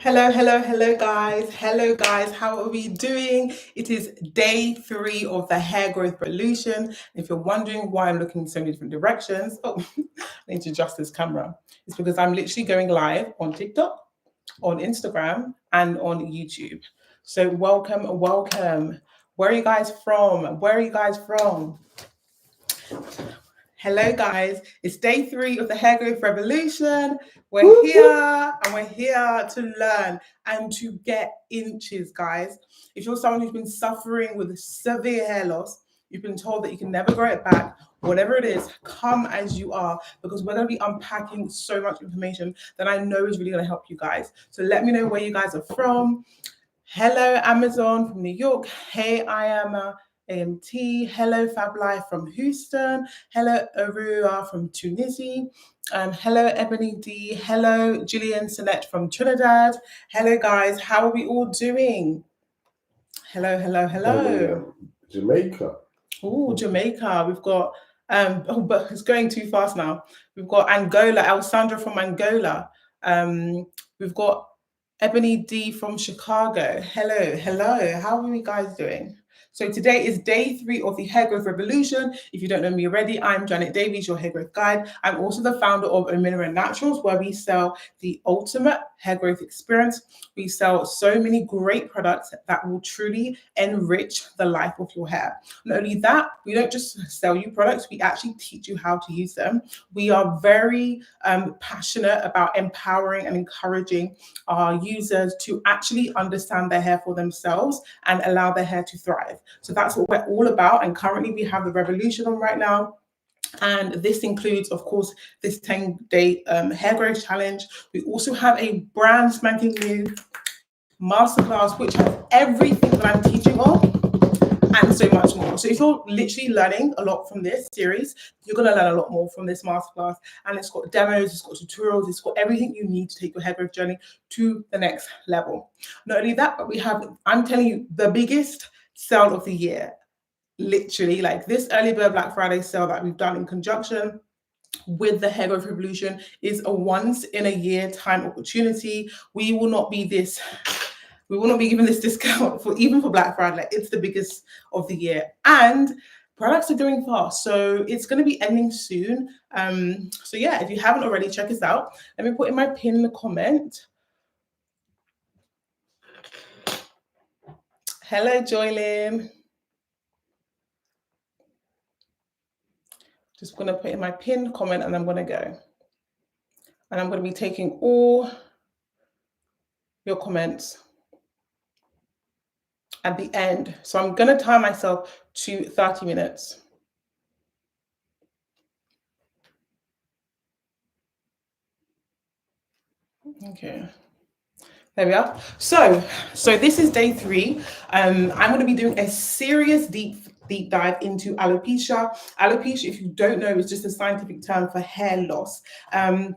Hello, guys. Hello, guys. How are we doing? It is day 3 of the hair growth revolution. If you're wondering why I'm looking in so many different directions, I need to adjust this camera. It's because I'm literally going live on TikTok, on Instagram, and on YouTube. So welcome. Where are you guys from? Hello, guys. It's day 3 of the hair growth revolution. We're here and we're here to learn and to get inches, guys. If you're someone who's been suffering with severe hair loss, you've been told that you can never grow it back, whatever it is, come as you are, because we're going to be unpacking so much information that I know is really going to help you guys. So let me know where you guys are from. Hello, Amazon from New York. Hey, I am AMT. Hello, Fab Life from Houston. Hello, Arua from Tunisia. Hello, Ebony D. Hello, Gillian Sinette from Trinidad. Hello, guys. How are we all doing? Hello. Jamaica. Oh, Jamaica. We've got, but it's going too fast now. We've got Angola, Alessandra from Angola. We've got Ebony D from Chicago. Hello. How are you guys doing? So today is day 3 of the hair growth revolution. If you don't know me already, I'm Janet Davies, your hair growth guide. I'm also the founder of Autoimmune Naturals, where we sell the ultimate hair growth experience. We sell so many great products that will truly enrich the life of your hair. Not only that, we don't just sell you products, we actually teach you how to use them. We are very passionate about empowering and encouraging our users to actually understand their hair for themselves and allow their hair to thrive. So that's what we're all about. And currently we have the revolution on right now. And this includes, of course, this 10-day hair growth challenge. We also have a brand spanking new masterclass, which has everything that I'm teaching on and so much more. So if you're literally learning a lot from this series, you're going to learn a lot more from this masterclass. And it's got demos, it's got tutorials, it's got everything you need to take your hair growth journey to the next level. Not only that, but we have, I'm telling you, the biggest sale of the year. Literally, like this early bird Black Friday sale that we've done in conjunction with the hair growth revolution is a once in a year time opportunity. We will not be given this discount for Black Friday. Like, it's the biggest of the year, and products are going fast, so it's going to be ending soon. So yeah, if you haven't already, check us out. Let me put in my pinned comment. Hello, Joylyn. Just going to put in my pinned comment and I'm going to go. And I'm going to be taking all your comments at the end. So I'm going to time myself to 30 minutes. Okay. There we are. So this is day 3. I'm going to be doing a serious deep dive into alopecia. Alopecia, if you don't know, is just a scientific term for hair loss. And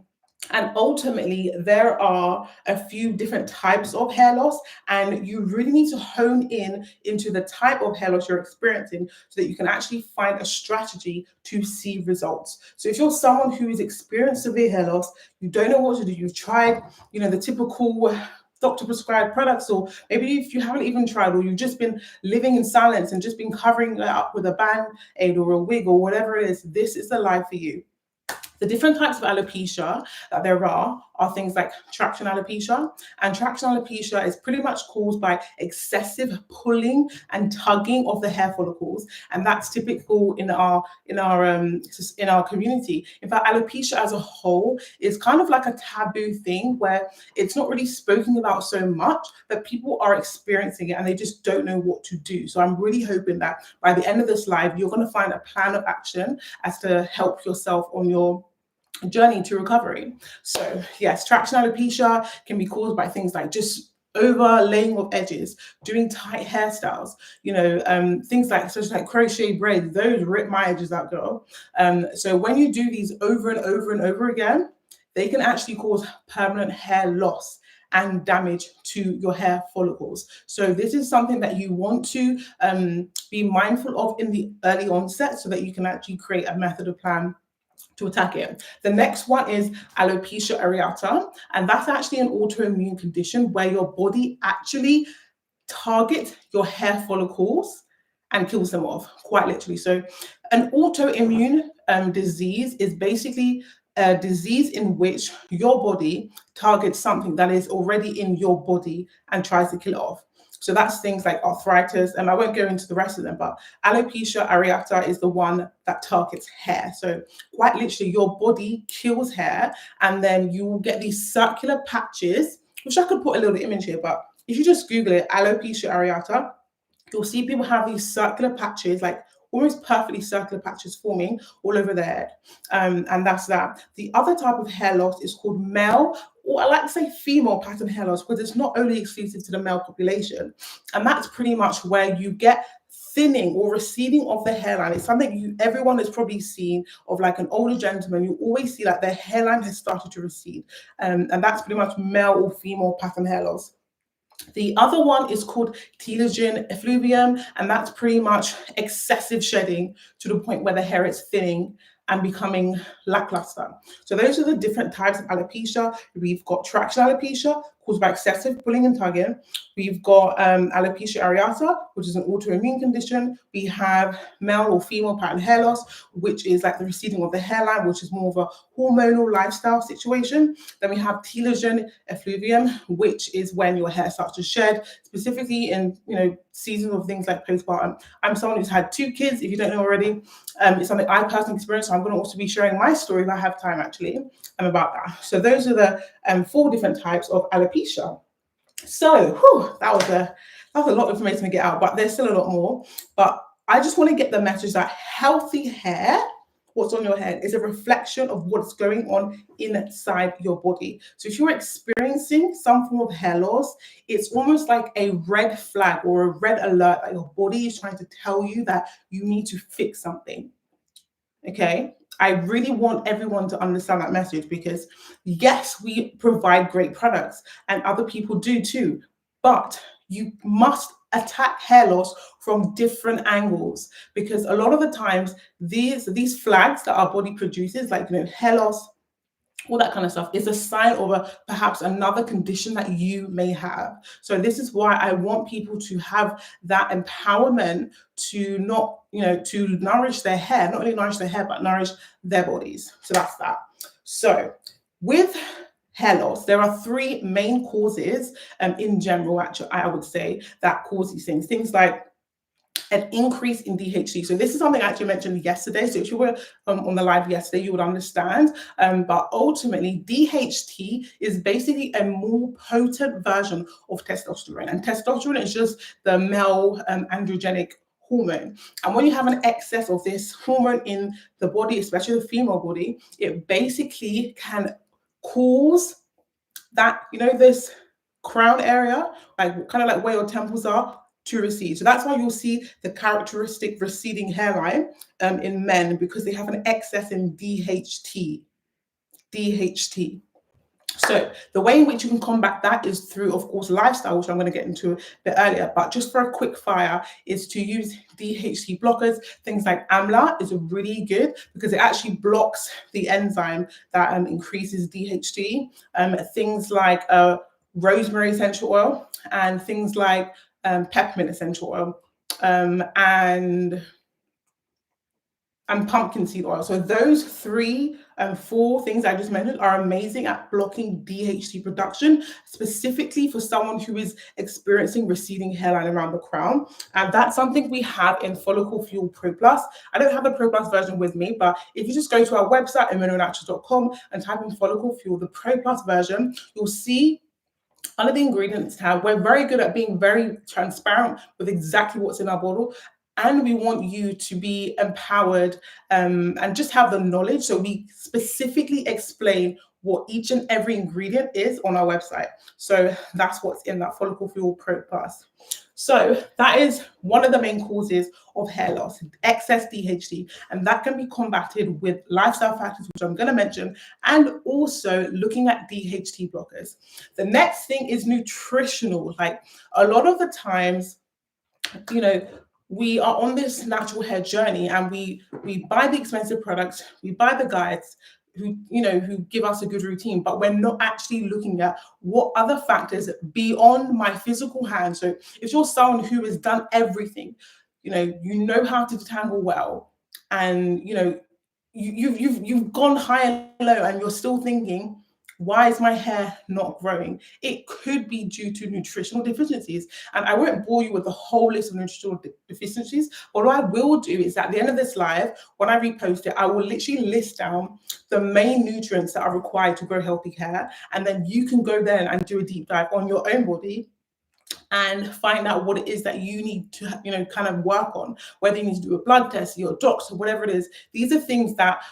ultimately, there are a few different types of hair loss, and you really need to hone in into the type of hair loss you're experiencing so that you can actually find a strategy to see results. So if you're someone who has experienced severe hair loss, you don't know what to do, you've tried, the typical doctor prescribed products, or maybe if you haven't even tried, or you've just been living in silence and just been covering it up with a band-aid or a wig or whatever it is, this is the life for you. The different types of alopecia that there are things like traction alopecia. And traction alopecia is pretty much caused by excessive pulling and tugging of the hair follicles, and that's typical in our community. In fact, alopecia as a whole is kind of like a taboo thing where it's not really spoken about so much, but people are experiencing it and they just don't know what to do. So I'm really hoping that by the end of this live, you're going to find a plan of action as to help yourself on your journey to recovery. So yes, traction alopecia can be caused by things like just overlaying of edges, doing tight hairstyles, things like such like crochet braids. Those rip my edges out, girl. So when you do these over and over and over again, they can actually cause permanent hair loss and damage to your hair follicles. So this is something that you want to be mindful of in the early onset so that you can actually create a method of plan to attack it. The next one is alopecia areata, and that's actually an autoimmune condition where your body actually targets your hair follicles and kills them off, quite literally. So an autoimmune disease is basically a disease in which your body targets something that is already in your body and tries to kill it off. So that's things like arthritis, and I won't go into the rest of them, but alopecia areata is the one that targets hair. So quite literally, your body kills hair, and then you will get these circular patches, which I could put a little image here, but if you just Google it, alopecia areata, you'll see people have these circular patches, like almost perfectly circular patches forming all over their head. And that's that. The other type of hair loss is called male, or I like to say female pattern hair loss, because it's not only exclusive to the male population. And that's pretty much where you get thinning or receding of the hairline. It's something everyone has probably seen of like an older gentleman. You always see like their hairline has started to recede. And that's pretty much male or female pattern hair loss. The other one is called telogen effluvium, and that's pretty much excessive shedding to the point where the hair is thinning and becoming lackluster. So those are the different types of alopecia. We've got traction alopecia, caused by excessive pulling and tugging. We've got alopecia areata, which is an autoimmune condition. We have male or female pattern hair loss, which is like the receding of the hairline, which is more of a hormonal lifestyle situation. Then we have telogen effluvium, which is when your hair starts to shed, specifically in seasons of things like postpartum. I'm someone who's had 2 kids, if you don't know already. It's something I personally experienced, so I'm going to also be sharing my story if I have time actually about that. So those are the 4 different types of alopecia. So that was a lot of information to get out, but there's still a lot more. But I just want to get the message that healthy hair, what's on your head, is a reflection of what's going on inside your body. So if you're experiencing some form of hair loss, it's almost like a red flag or a red alert that your body is trying to tell you that you need to fix something. Okay? I really want everyone to understand that message, because yes, we provide great products and other people do too, but you must attack hair loss from different angles, because a lot of the times these flags that our body produces, like hair loss, all that kind of stuff, is a sign of perhaps another condition that you may have. So this is why I want people to have that empowerment to not, to nourish their hair, not only nourish their hair, but nourish their bodies. So that's that. So with hair loss, there are 3 main causes in general, actually, I would say, that cause these things. Things like an increase in DHT. So this is something I actually mentioned yesterday. So if you were on the live yesterday, you would understand. But ultimately, DHT is basically a more potent version of testosterone. And testosterone is just the male androgenic hormone. And when you have an excess of this hormone in the body, especially the female body, it basically can cause that, this crown area, like kind of like where your temples are, to recede. So that's why you'll see the characteristic receding hairline in men, because they have an excess in DHT. So the way in which you can combat that is through, of course, lifestyle, which I'm going to get into a bit earlier. But just for a quick fire, is to use DHT blockers. Things like AMLA is really good because it actually blocks the enzyme that increases DHT. Things like rosemary essential oil, and things like peppermint essential oil, and pumpkin seed oil. So those 3 4 things I just mentioned are amazing at blocking DHT production, specifically for someone who is experiencing receding hairline around the crown. And that's something we have in Follicle Fuel Pro Plus. I don't have the Pro Plus version with me, but if you just go to our website, immunonaturals.com, and type in Follicle Fuel, the Pro Plus version, you'll see under the ingredients tab, we're very good at being very transparent with exactly what's in our bottle. And we want you to be empowered and just have the knowledge. So we specifically explain what each and every ingredient is on our website. So that's what's in that Follicle Fuel Pro Plus. So that is one of the main causes of hair loss, excess DHT, and that can be combated with lifestyle factors, which I'm going to mention, and also looking at DHT blockers. The next thing is nutritional. Like a lot of the times, we are on this natural hair journey, and we buy the expensive products, we buy the guides who give us a good routine, but we're not actually looking at what other factors beyond my physical hand. So if you're someone who has done everything, you know how to detangle well, and you've gone high and low, and you're still thinking, why is my hair not growing? It could be due to nutritional deficiencies. And I won't bore you with the whole list of nutritional deficiencies, but what I will do is at the end of this live, when I repost it, I will literally list down the main nutrients that are required to grow healthy hair. And then you can go there and do a deep dive on your own body and find out what it is that you need to, kind of work on, whether you need to do a blood test, your doctor, whatever it is. These are things that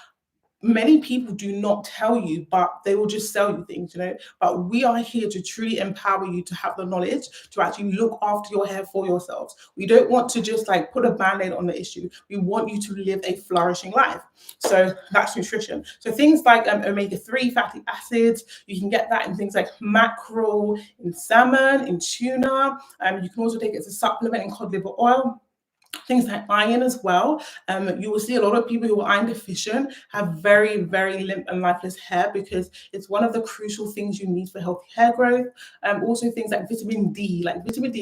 many people do not tell you, but they will just sell you things, But we are here to truly empower you to have the knowledge to actually look after your hair for yourselves. We don't want to just like put a band-aid on the issue. We want you to live a flourishing life. So that's nutrition. So things like omega-3 fatty acids, you can get that in things like mackerel, in salmon, in tuna. You can also take it as a supplement in cod liver oil. Things like iron as well. You will see a lot of people who are iron deficient have very, very limp and lifeless hair, because it's one of the crucial things you need for healthy hair growth. Also things like vitamin D,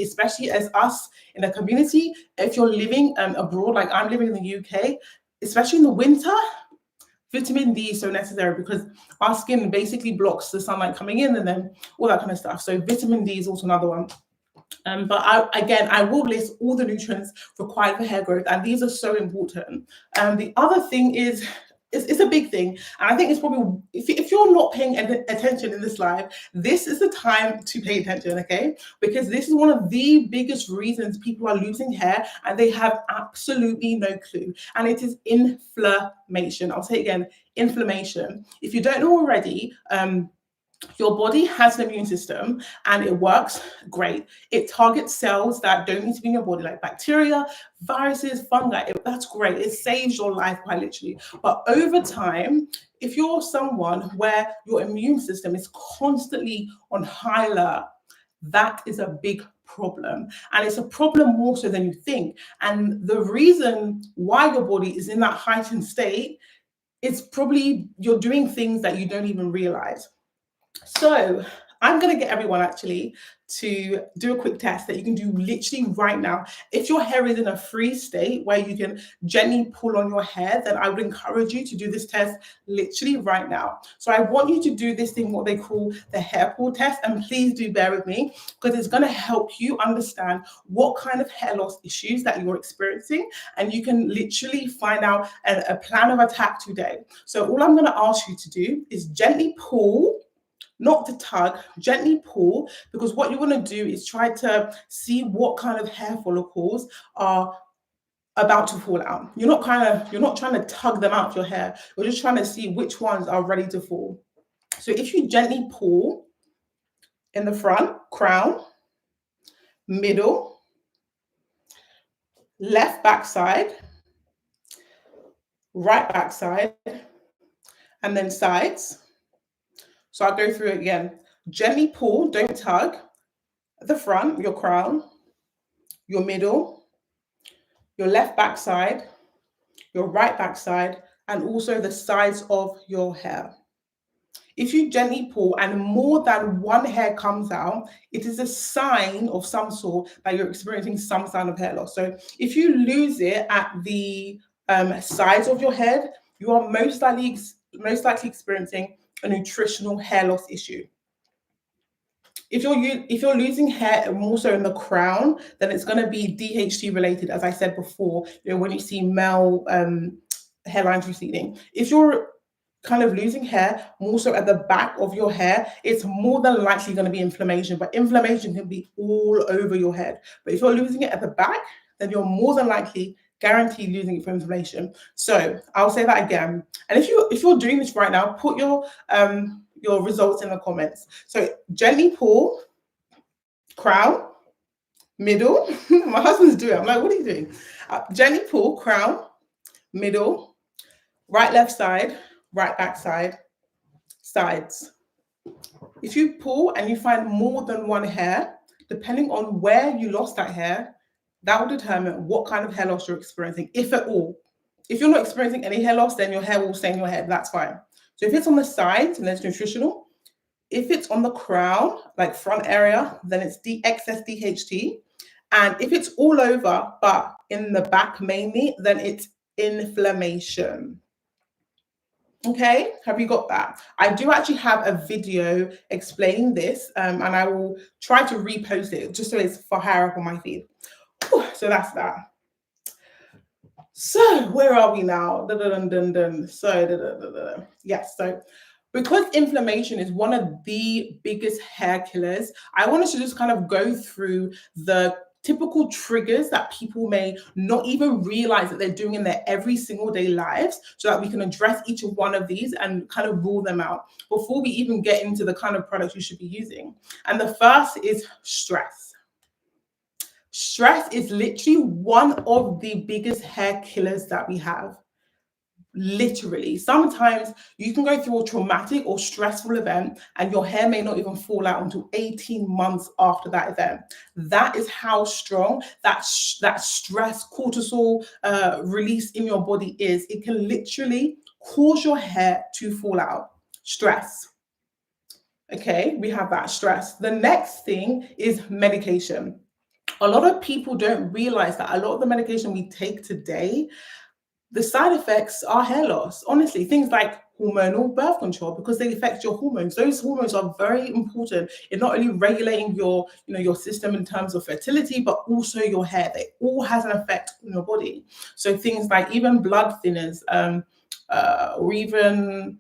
especially as us in a community, if you're living abroad, like I'm living in the UK, especially in the winter, vitamin D is so necessary, because our skin basically blocks the sunlight coming in, and then all that kind of stuff. So vitamin D is also another one. But I will list all the nutrients required for hair growth, and these are so important. The other thing is, it's a big thing, and I think it's probably, if you're not paying attention in this live, this is the time to pay attention, okay? Because this is one of the biggest reasons people are losing hair, and they have absolutely no clue, and it is inflammation. I'll say it again, inflammation. If you don't know already, your body has an immune system, and it works great. It targets cells that don't need to be in your body, like bacteria, viruses, fungi. That's great. It saves your life quite literally. But over time, if you're someone where your immune system is constantly on high alert, that is a big problem. And it's a problem more so than you think. And the reason why your body is in that heightened state is probably you're doing things that you don't even realize. So I'm going to get everyone actually to do a quick test that you can do literally right now. If your hair is in a freeze state where you can gently pull on your hair, then I would encourage you to do this test literally right now. So I want you to do this thing, what they call the hair pull test, and please do bear with me, because it's going to help you understand what kind of hair loss issues that you're experiencing, and you can literally find out a plan of attack today. So all I'm going to ask you to do is gently pull, not to tug, gently pull, because what you want to do is try to see what kind of hair follicles are about to fall out. You're not trying to tug them out of your hair. You're just trying to see which ones are ready to fall. So if you gently pull in the front, crown, middle, left back side, right back side, and then sides. So I'll go through it again. Gently pull, don't tug. The front, your crown, your middle, your left back side, your right back side, and also the sides of your hair. If you gently pull and more than one hair comes out, it is a sign of some sort that you're experiencing some sign of hair loss. So if you lose it at the sides of your head, you are most likely experiencing a nutritional hair loss issue. If you're losing hair more so in the crown, then it's going to be DHT related, as I said before. When you see male hairlines receding. If you're kind of losing hair more so at the back of your hair, it's more than likely going to be inflammation. But inflammation can be all over your head. But if you're losing it at the back, then you're more than likely guaranteed losing it for inflammation. So I'll say that again. And if you're doing this right now, put your results in the comments. So gently pull, crown, middle. My husband's doing it. I'm like, what are you doing? Gently pull, crown, middle, right left side, right back side, sides. If you pull and you find more than one hair, depending on where you lost that hair, That will determine what kind of hair loss you're experiencing, if at all. If you're not experiencing any hair loss, then your hair will stay in your head. That's fine. So if it's on the sides, then it's nutritional. If it's on the crown, like front area, then it's the excess DHT. And if it's all over, but in the back mainly, then it's inflammation. Okay, have you got that? I do actually have a video explaining this, and I will try to repost it just so it's for higher up on my feed. Whew, so that's that. So where are we now? Yes, so because inflammation is one of the biggest hair killers, I wanted to just kind of go through the typical triggers that people may not even realize that they're doing in their every single day lives, so that we can address each one of these and kind of rule them out before we even get into the kind of products you should be using. And the first is stress. Stress is literally one of the biggest hair killers that we have. Literally, sometimes you can go through a traumatic or stressful event and your hair may not even fall out until 18 months after that event. That is how strong that stress cortisol release in your body is. It can literally cause your hair to fall out. Stress. Okay, we have that stress. The next thing is medication. A lot of people don't realize that a lot of the medication we take today, the side effects are hair loss. Honestly, things like hormonal birth control, because they affect your hormones. Those hormones are very important in not only regulating your, your system in terms of fertility, but also your hair. They all has an effect on your body. So things like even blood thinners, or even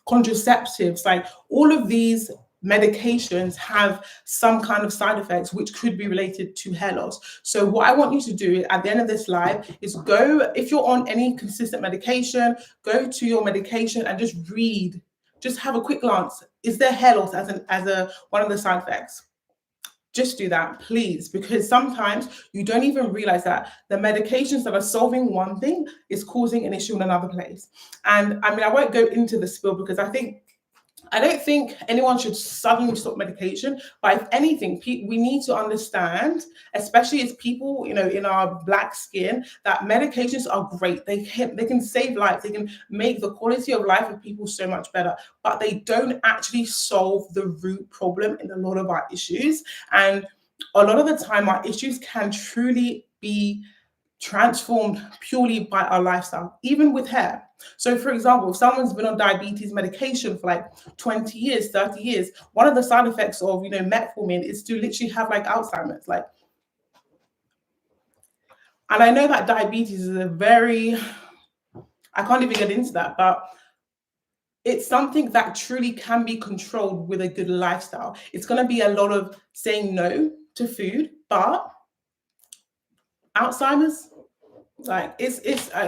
contraceptives, like all of these medications have some kind of side effects which could be related to hair loss. So what I want you to do at the end of this live is go, if you're on any consistent medication, go to your medication and just read, just have a quick glance. Is there hair loss as one of the side effects? Just do that, please, because sometimes you don't even realize that the medications that are solving one thing is causing an issue in another place. And I mean, I won't go into the spill because I don't think anyone should suddenly stop medication, but if anything, we need to understand, especially as people, in our black skin, that medications are great. They can save lives. They can make the quality of life of people so much better, but they don't actually solve the root problem in a lot of our issues. And a lot of the time, our issues can truly be transformed purely by our lifestyle, even with hair. So for example, if someone's been on diabetes medication for like 20 years, 30 years, one of the side effects of, metformin is to literally have like Alzheimer's, and I know that diabetes is I can't even get into that, but it's something that truly can be controlled with a good lifestyle. It's going to be a lot of saying no to food, but Alzheimer's, I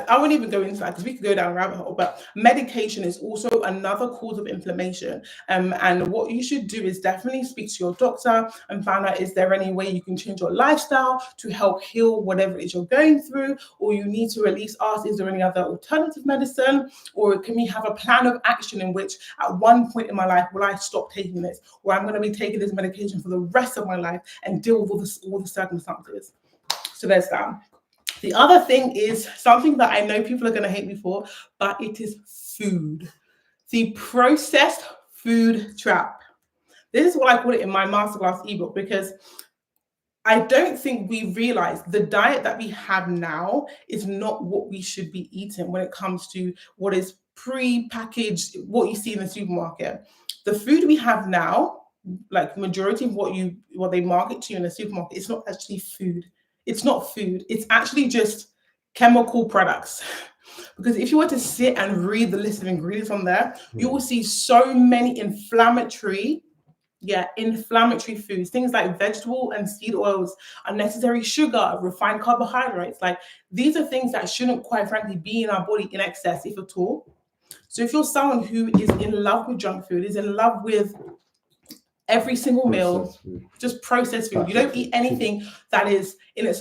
won't even go into that because we could go down a rabbit hole, but medication is also another cause of inflammation. And what you should do is definitely speak to your doctor and find out, is there any way you can change your lifestyle to help heal whatever it is you're going through, or you need to at least ask, is there any other alternative medicine, or can we have a plan of action in which at one point in my life will I stop taking this, or I'm going to be taking this medication for the rest of my life and deal with all the circumstances. So there's that. The other thing is something that I know people are going to hate me for, but it is food. The processed food trap. This is what I call it in my masterclass ebook, because I don't think we realize the diet that we have now is not what we should be eating when it comes to what is pre-packaged, what you see in the supermarket. The food we have now, like majority of what they market to you in the supermarket, it's not actually food. It's not food. It's actually just chemical products. Because if you were to sit and read the list of ingredients on there, you will see so many inflammatory foods, things like vegetable and seed oils, unnecessary sugar, refined carbohydrates. Like, these are things that shouldn't, quite frankly, be in our body in excess, if at all. So if you're someone who is in love with junk food, is in love with every single meal, just processed food. You don't eat anything that is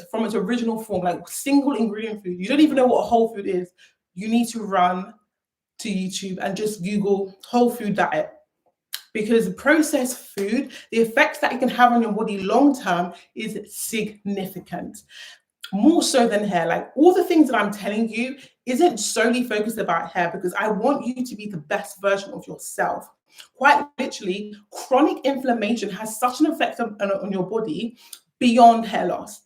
from its original form, like single ingredient food. You don't even know what a whole food is. You need to run to YouTube and just Google whole food diet. because processed food, the effects that it can have on your body long term is significant. More so than hair. Like, all the things that I'm telling you isn't solely focused about hair, because I want you to be the best version of yourself. Quite literally, chronic inflammation has such an effect on your body beyond hair loss.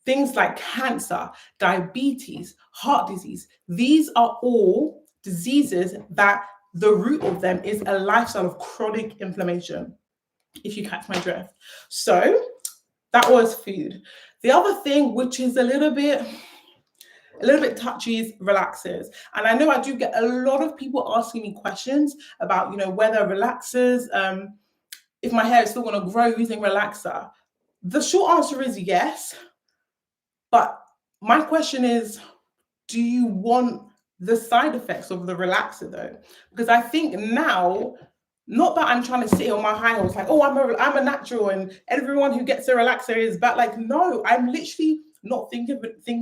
Things like cancer, diabetes, heart disease, these are all diseases that the root of them is a lifestyle of chronic inflammation, if you catch my drift. So that was food. The other thing, which is a little bit touchy, is relaxers. And I know I do get a lot of people asking me questions about, whether relaxers, if my hair is still going to grow using relaxer. The short answer is yes. But my question is, do you want the side effects of the relaxer though? Because I think now, not that I'm trying to sit on my high horse, like, oh, I'm a natural and everyone who gets a relaxer is bad. Like, no, I'm literally not thinking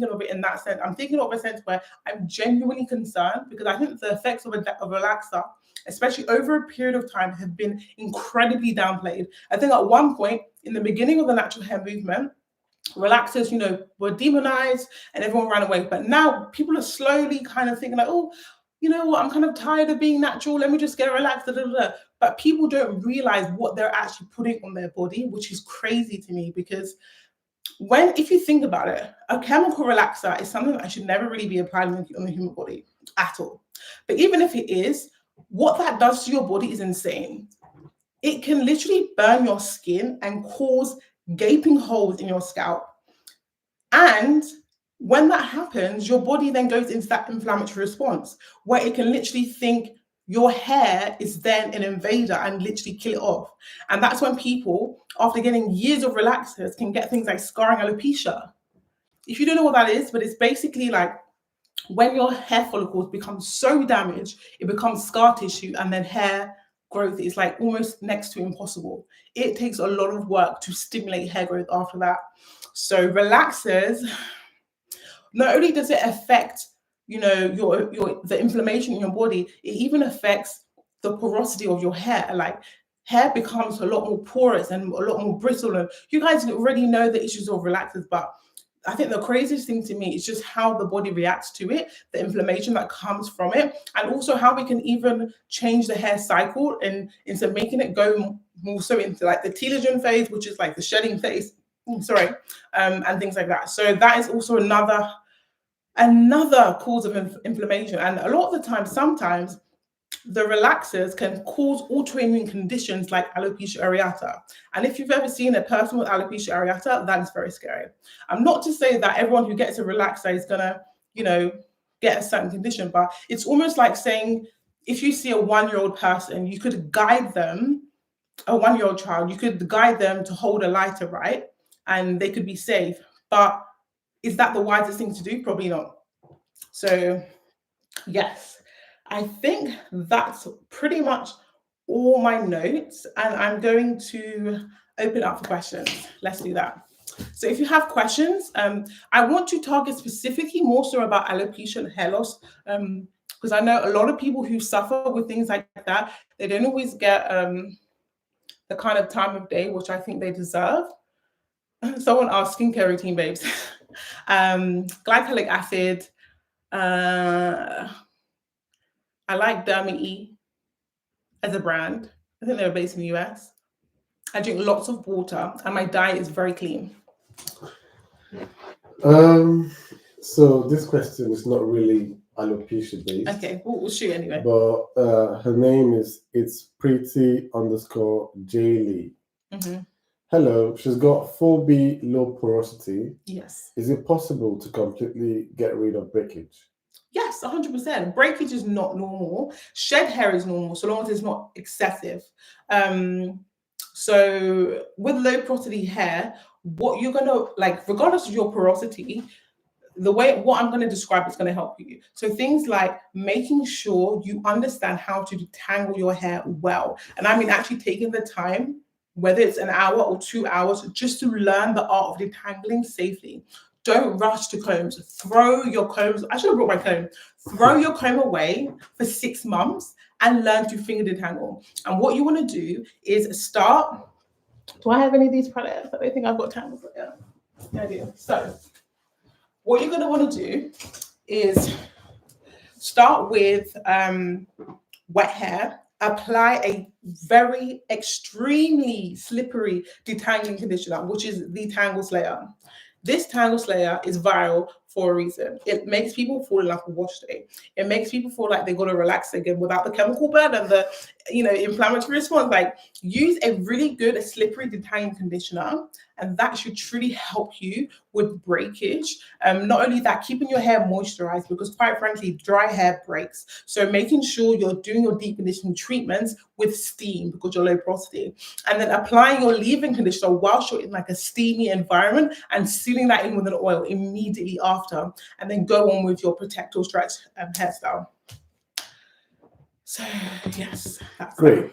of it in that sense. I'm thinking of a sense where I'm genuinely concerned, because I think the effects of a relaxer, especially over a period of time, have been incredibly downplayed. I think at one point in the beginning of the natural hair movement, relaxers, were demonized and everyone ran away. But now people are slowly kind of thinking like, oh, you know what, I'm kind of tired of being natural, let me just get relaxed. But people don't realize what they're actually putting on their body, which is crazy to me, because if you think about it, a chemical relaxer is something that should never really be applied on the human body at all. But even if it is, what that does to your body is insane. It can literally burn your skin and cause gaping holes in your scalp. And when that happens, your body then goes into that inflammatory response where it can literally think your hair is then an invader and literally kill it off. And that's when people, after getting years of relaxers, can get things like scarring alopecia. If you don't know what that is, but it's basically like when your hair follicles become so damaged, it becomes scar tissue, and then hair growth is like almost next to impossible. It takes a lot of work to stimulate hair growth after that. So relaxers, not only does it affect, the inflammation in your body, it even affects the porosity of your hair. Like, hair becomes a lot more porous and a lot more brittle. And you guys already know the issues of relaxers, but I think the craziest thing to me is just how the body reacts to it, the inflammation that comes from it, and also how we can even change the hair cycle and instead of making it go more so into like the telogen phase, which is like the shedding phase, and things like that. So that is also another cause of inflammation. And a lot of the time, sometimes the relaxers can cause autoimmune conditions like alopecia areata. And if you've ever seen a person with alopecia areata, that is very scary. I'm not to say that everyone who gets a relaxer is gonna, get a certain condition, but it's almost like saying, if you see a 1-year-old person, you could guide them, a 1-year-old child, you could guide them to hold a lighter, right? And they could be safe. But is that the wisest thing to do? Probably not. So yes, I think that's pretty much all my notes, and I'm going to open up for questions. Let's do that. So if you have questions, I want to target specifically more so about alopecia and hair loss, because I know a lot of people who suffer with things like that, they don't always get the kind of time of day which I think they deserve. Someone asked skincare routine, babes. Glycolic acid. I like Derma-E as a brand. I think they're based in the US. I drink lots of water, and my diet is very clean. So this question is not really alopecia based. Okay, we'll shoot anyway. But her name is pretty_Jaylee. Mm-hmm. Hello, she's got 4B low porosity. Yes. Is it possible to completely get rid of breakage? Yes, 100%. Breakage is not normal. Shed hair is normal, so long as it's not excessive. So with low porosity hair, what you're gonna like, regardless of your porosity, what I'm going to describe is going to help you. So things like making sure you understand how to detangle your hair well. And I mean actually taking the time, whether it's an hour or 2 hours, just to learn the art of detangling safely. Don't rush to combs. Throw your combs. I should have brought my comb. Throw your comb away for 6 months and learn to finger detangle. And what you want to do is start. Do I have any of these products? I don't think I've got tangles right now. Yeah, I do. So what you're going to want to do is start with wet hair, apply a very extremely slippery detangling conditioner, which is the Tangle Slayer. This Tangle Slayer is viral for a reason. It makes people fall in love with wash day. It makes people feel like they got to relax again without the chemical burn and the inflammatory response. Like, use a really good slippery detangling conditioner, and that should truly help you with breakage. Not only that, keeping your hair moisturized, because quite frankly, dry hair breaks. So making sure you're doing your deep conditioning treatments with steam because you're low porosity, and then applying your leave-in conditioner whilst you're in like a steamy environment and sealing that in with an oil immediately after, and then go on with your protect or stretch hairstyle. So yes, that's great. That.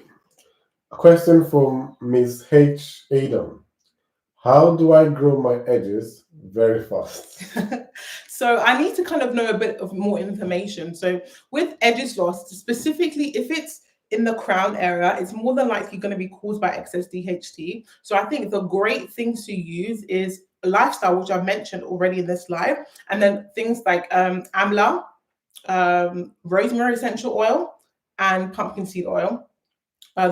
A question from Ms. H. Adam. How do I grow my edges very fast? So I need to kind of know a bit of more information. So with edges loss, specifically if it's in the crown area, it's more than likely going to be caused by excess DHT. So I think the great things to use is lifestyle, which I've mentioned already in this slide, and then things like amla, rosemary essential oil, and pumpkin seed oil.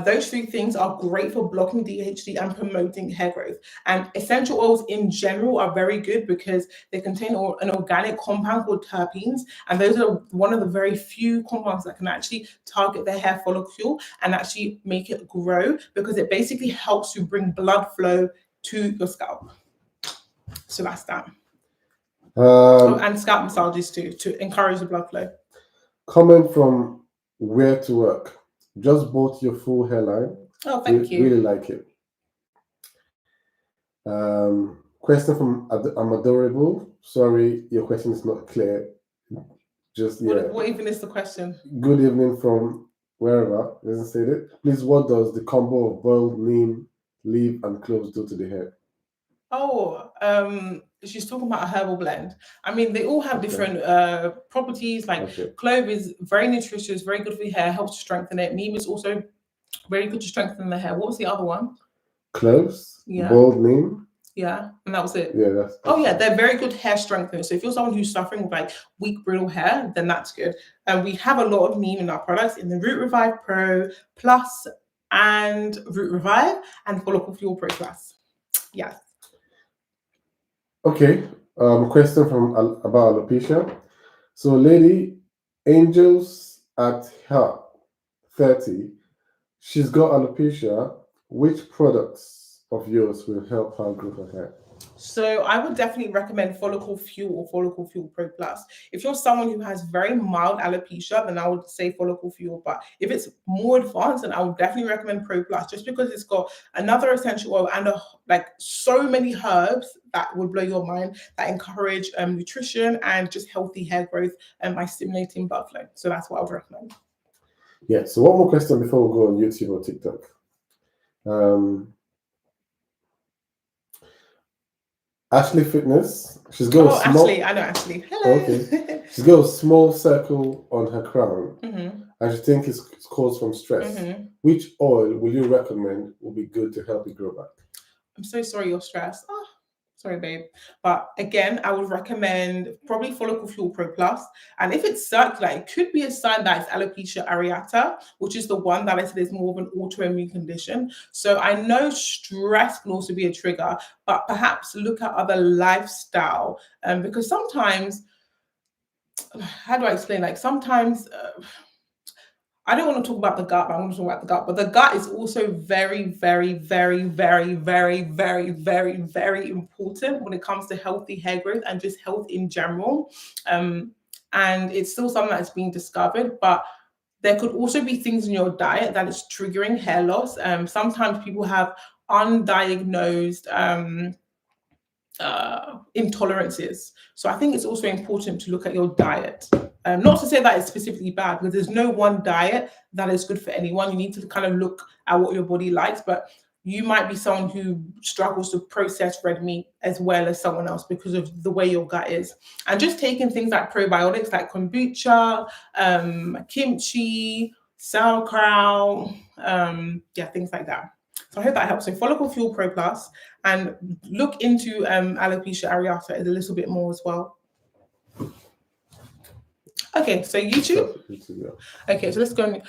Those three things are great for blocking DHT and promoting hair growth. And essential oils in general are very good because they contain an organic compound called terpenes. And those are one of the very few compounds that can actually target the hair follicle and actually make it grow, because it basically helps to bring blood flow to your scalp. So that's that. And scalp massages too, to encourage the blood flow. Comment from Where to Work. Just bought your full hairline. Oh, thank you. Really like it. Question from I'm Adorable. Sorry, your question is not clear. Just What even is the question? Good evening from wherever. It doesn't say it. Please, what does the combo of boiled neem, leaf, and cloves do to the hair? Oh, she's talking about a herbal blend. I mean, they all have different properties. Like clove is very nutritious, very good for your hair, helps to strengthen it. Neem is also very good to strengthen the hair. What was the other one? Cloves, boiled neem. Yeah, and that was it. Yeah, that's they're very good hair strengtheners. So if you're someone who's suffering with like weak, brittle hair, then that's good. And we have a lot of neem in our products in the Root Revive Pro Plus and Root Revive and Follicle Fuel Pro Plus. Yes. Okay, question from about alopecia. So, lady, Angels at her 30, she's got alopecia. Which products of yours will help her grow her hair? So I would definitely recommend Follicle Fuel or Follicle Fuel Pro Plus. If you're someone who has very mild alopecia, then I would say Follicle Fuel. But if it's more advanced, then I would definitely recommend Pro Plus, just because it's got another essential oil and so many herbs that would blow your mind, that encourage nutrition and just healthy hair growth by stimulating blood flow. So that's what I would recommend. Yeah. So one more question before we go on YouTube or TikTok. Ashley Fitness. She's got a small... Ashley, I know Ashley. Hello. Okay. She's got a small circle on her crown, and she thinks it's caused from stress. Which oil will you recommend will be good to help it grow back? I'm so sorry you're stressed. Oh, sorry, babe. But again, I would recommend probably Follicle Fuel Pro Plus. And if it's circular, it could be a sign that it's alopecia areata, which is the one that I said is more of an autoimmune condition. So I know stress can also be a trigger, but perhaps look at other lifestyle. Because sometimes, how do I explain? Like sometimes... I don't want to talk about the gut, but I want to talk about the gut. But the gut is also very, very, very, very, very, very, very, very important when it comes to healthy hair growth and just health in general. And it's still something that's being discovered, but there could also be things in your diet that is triggering hair loss. Sometimes people have undiagnosed intolerances. So I think it's also important to look at your diet. Not to say that it's specifically bad, because there's no one diet that is good for anyone. You need to kind of look at what your body likes, but you might be someone who struggles to process red meat as well as someone else because of the way your gut is. And just taking things like probiotics like kombucha, kimchi, sauerkraut, yeah, things like that. So I hope that helps. So Follicle Fuel Pro Plus, and look into alopecia areata a little bit more as well. Okay, so YouTube. Okay, so let's go.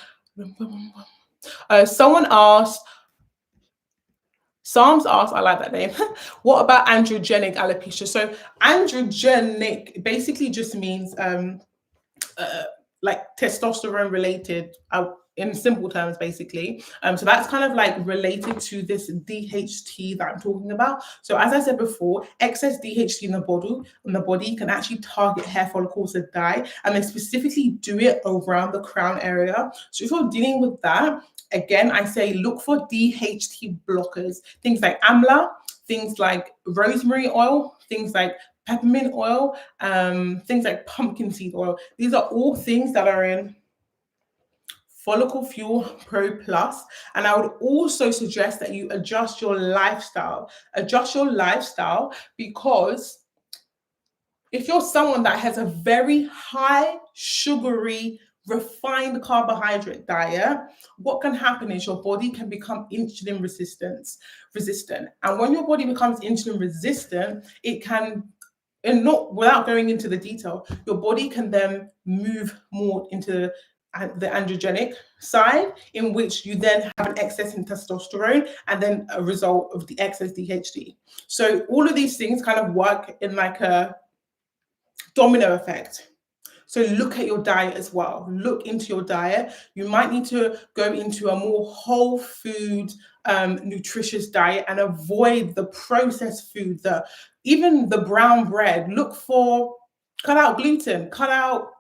Someone asked, Psalms asked, I like that name, what about androgenic alopecia? So androgenic basically just means like testosterone related, in simple terms, basically. So that's kind of like related to this DHT that I'm talking about. So as I said before, excess DHT in the body can actually target hair follicles that die, and they specifically do it around the crown area. So if you're dealing with that, again, I say look for DHT blockers, things like amla, things like rosemary oil, things like peppermint oil, things like pumpkin seed oil. These are all things that are in Follicle Fuel Pro Plus. And I would also suggest that you adjust your lifestyle. Adjust your lifestyle, because if you're someone that has a very high sugary, refined carbohydrate diet, what can happen is your body can become insulin resistant. And when your body becomes insulin resistant, it can, and not without going into the detail, your body can then move more into the androgenic side, in which you then have an excess in testosterone and then a result of the excess DHT. So all of these things kind of work in like a domino effect. So look at your diet as well. Look into your diet. You might need to go into a more whole food, nutritious diet, and avoid the processed food, even the brown bread. Cut out gluten, cut out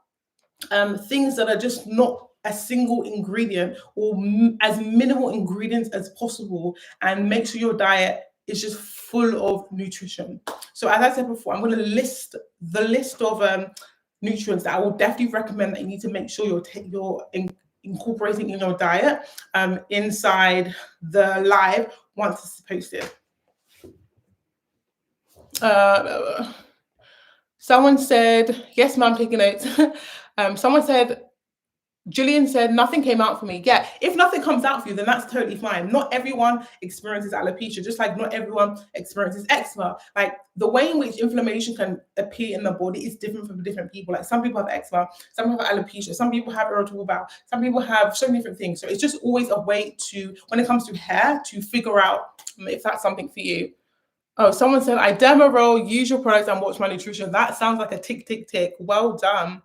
things that are just not a single ingredient, or as minimal ingredients as possible, and make sure your diet is just full of nutrition. So as I said before, I'm going to list the list of nutrients that I will definitely recommend that you need to make sure you're incorporating in your diet inside the live once it's posted. Someone said, yes, ma'am, taking notes. Someone said, Julian said, nothing came out for me. Yeah, if nothing comes out for you, then that's totally fine. Not everyone experiences alopecia, just like not everyone experiences eczema. Like the way in which inflammation can appear in the body is different for different people. Like some people have eczema, some have alopecia, some people have irritable bowel, some people have so many different things. So it's just always a way to, when it comes to hair, to figure out if that's something for you. Oh, someone said, I derma roll, use your products and watch my nutrition. That sounds like a tick, tick, tick. Well done.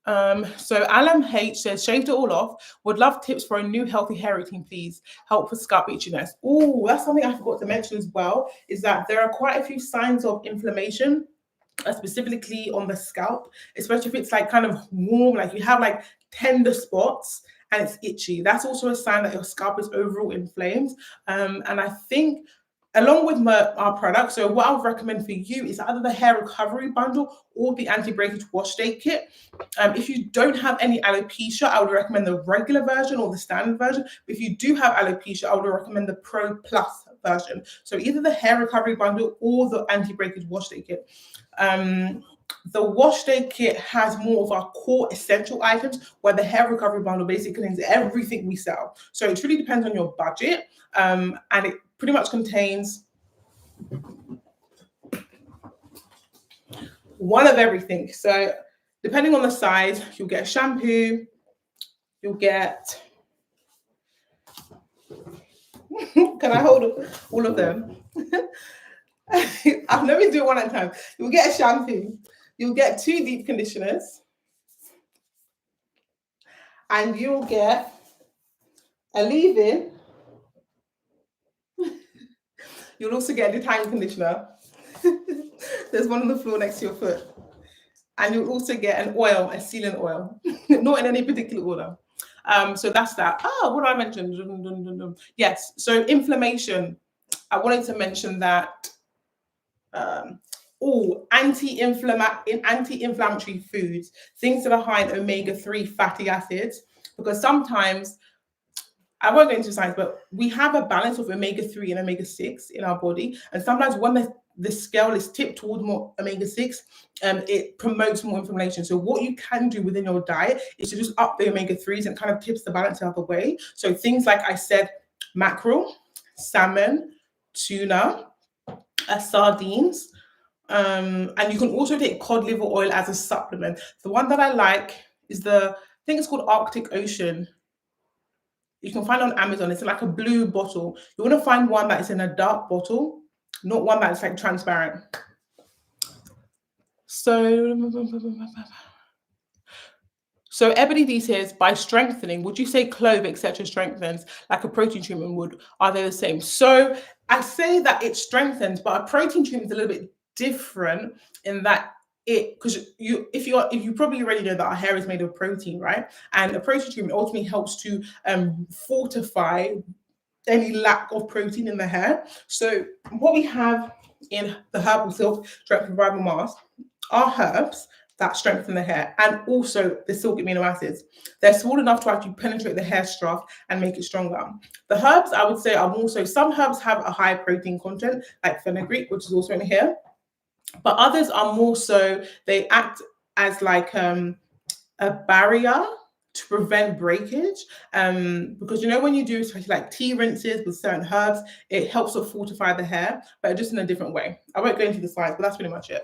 So Alan H says, shaved it all off. Would love tips for a new healthy hair routine, please. Help with scalp itchiness. Oh, that's something I forgot to mention as well, is that there are quite a few signs of inflammation, specifically on the scalp, especially if it's like kind of warm, like you have like tender spots and it's itchy. That's also a sign that your scalp is overall inflamed. And I think along with our product, so what I would recommend for you is either the hair recovery bundle or the anti-breakage wash day kit. If you don't have any alopecia, I would recommend the regular version or the standard version. But if you do have alopecia, I would recommend the Pro Plus version. So either the hair recovery bundle or the anti-breakage wash day kit. The wash day kit has more of our core essential items, where the hair recovery bundle basically contains everything we sell. So it really depends on your budget, and it pretty much contains one of everything. So depending on the size, you'll get a shampoo, you'll get, can I hold all of them? Let me do it one at a time. You'll get a shampoo, you'll get 2 deep conditioners, and you'll get a leave-in. You'll also get a detangling conditioner. There's one on the floor next to your foot. And you'll also get an oil, a sealing oil, not in any particular order. So that's that. What did I mention? Yes, so inflammation. I wanted to mention that anti-inflammatory foods, things that are high in omega-3 fatty acids, because sometimes, I won't go into science, but we have a balance of omega-3 and omega-6 in our body. And sometimes when the scale is tipped towards more omega-6, it promotes more inflammation. So what you can do within your diet is to just up the omega-3s and kind of tips the balance the other way. So things like I said, mackerel, salmon, tuna, sardines, and you can also take cod liver oil as a supplement. The one that I like is I think it's called Arctic Ocean. You can find it on Amazon. It's like a blue bottle. You want to find one that is in a dark bottle, not one that's like transparent. So Ebony D says, by strengthening, would you say clove, etc., strengthens like a protein treatment would? Are they the same? So I say that it strengthens, but a protein treatment is a little bit different in that because you probably already know that our hair is made of protein, right? And a protein treatment ultimately helps to fortify any lack of protein in the hair. So what we have in the herbal silk strength revival mask are herbs that strengthen the hair, and also the silk amino acids. They're small enough to actually penetrate the hair straft and make it stronger. The herbs, I would say, are more so, some herbs have a high protein content, like fenugreek, which is also in here, but others are more so, they act as like a barrier to prevent breakage, because you know when you do especially like tea rinses with certain herbs, it helps to fortify the hair, but just in a different way. I won't go into the slides, but that's pretty much it.